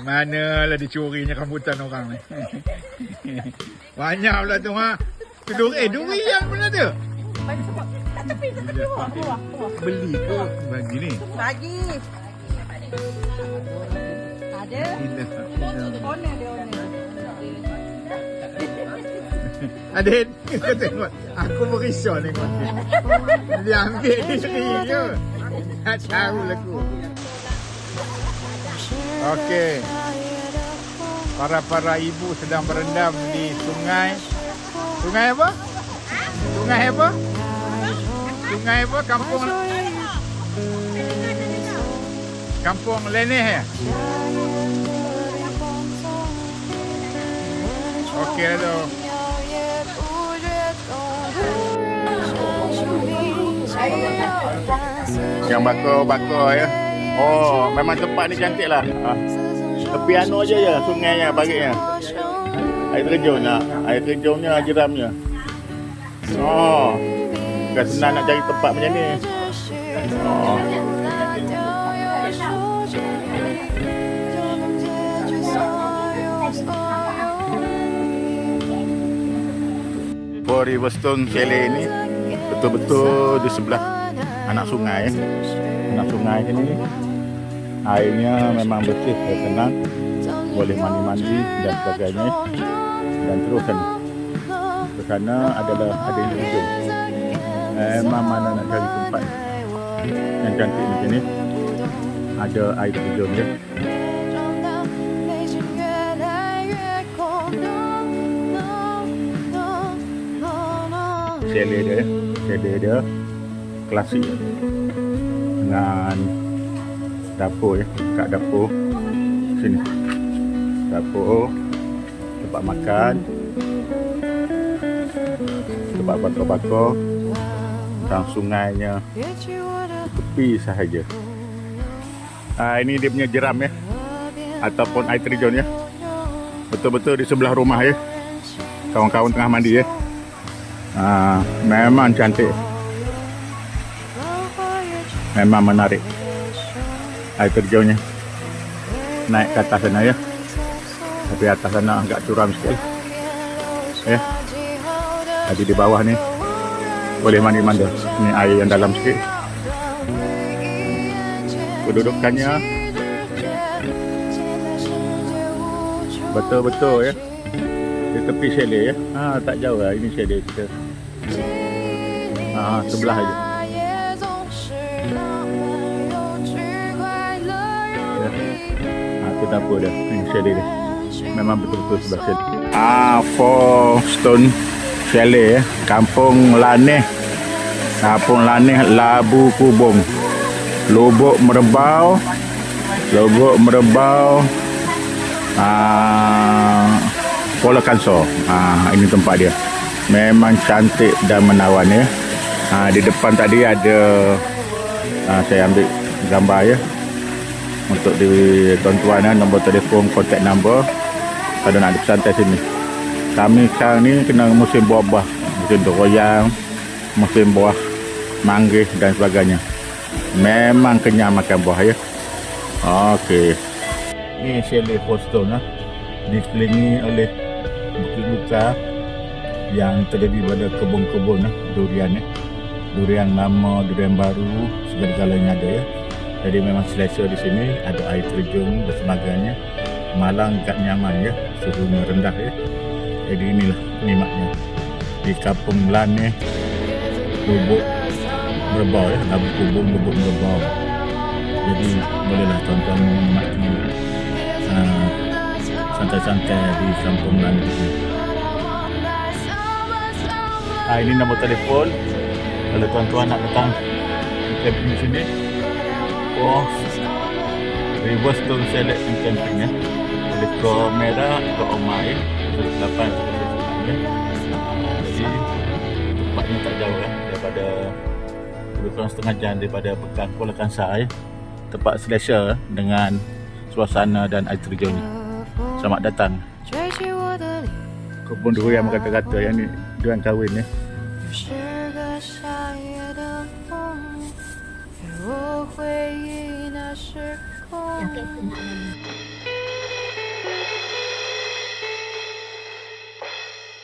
Manalah dicurinya rambutan orang ni. Banyak pula tu ha. Durian mana tu? Kat tepi bawah. Beli ke? Bagi ni. Bagi. Ada. Owner dia owner. Adin, kau tengok. Aku berisau tengok dia. Dia ambil diri je. Tak tahu lagu. Okey. Para ibu sedang berendam di sungai. Sungai apa? Sungai apa? Sungai apa? Kampung Leneh ya? Okey tu. Yang bakar ya. Oh, memang tempat ni cantik lah. Tepi anu aja ya, sungainya, bagiknya. Air terjunnya, jeramnya. Oh, bukan senang nak cari tempat macam ni. Oh. Riverstone Chalet ini betul-betul di sebelah anak sungai. Anak sungai ini airnya memang bersih dan tenang, boleh mandi-mandi dan sebagainya. Dan teruskan ke sana ada yang terjun. Memang mana nak cari tempat yang cantik di sini, ada air terjun dia. Chalet dia klasik dengan dapur ya, kat dapur sini. Dapur, tempat makan, tempat bakar-bakar, dan sungainya tepi sahaja. Ini dia punya jeram ya, ataupun air terjun ya. Betul-betul di sebelah rumah ya. Kawan-kawan tengah mandi ya. Memang cantik, memang menarik air terjunnya. Naik ke atas sana ya, tapi atas sana agak curam sikit ya. Jadi di bawah ni boleh mandi-mandi. Ni air yang dalam sikit. Kedudukannya betul-betul ya, di tepi chalet ya. Tak jauh lah, ini chalet kita. Sebelah aja. Ya. Itu dapur dia. Ini chalet dia. Memang betul-betul sebelah chalet. Riverstone Chalet ya. Kampung Laneh. Kampung Laneh, Labu Kubung. Lubuk Merebau. Kuala Kangsar. Ini tempat dia. Memang cantik dan menawan ya. Di depan tadi ada saya ambil gambar ya. Untuk di tuan-tuan nombor telefon, kontak number. Kalau nak bersantai sini. Kami sekarang ni kena musim buah-buah, musim durian, musim buah manggis dan sebagainya. Memang kenyang makan buah ya. Okey. Ini Chalet Riverstone dikelilingi oleh bukit-bukit yang terdiri pada kebun-kebun durian ya. Durian lama, durian baru, segala-galanya ada ya. Jadi memang selesa di sini, ada air terjun dan sebagainya. Malang kat nyaman ya, suhunya rendah ya. Jadi inilah nikmatnya di Kampung Laneh, Lubuk Merebau ya, Labu Kubung, Lubuk Merebau. Jadi bolehlah tuan-tuan menikmati santai-santai di Kampung Laneh ini. Ini nombor telefon kalau tuan-tuan nak datang camping di sini. Riverstone Chalet and Camping ya. Boleh ke Merah, ke Omai, 8 ya. Jadi tempatnya tak jauh ya, daripada lebih kurang setengah jam daripada Pekan Kuala Kangsar ya. Tempat selesa dengan suasana dan air terjunnya. Selamat datang. Kebun durian kata-kata yang ni durian kahwin ya.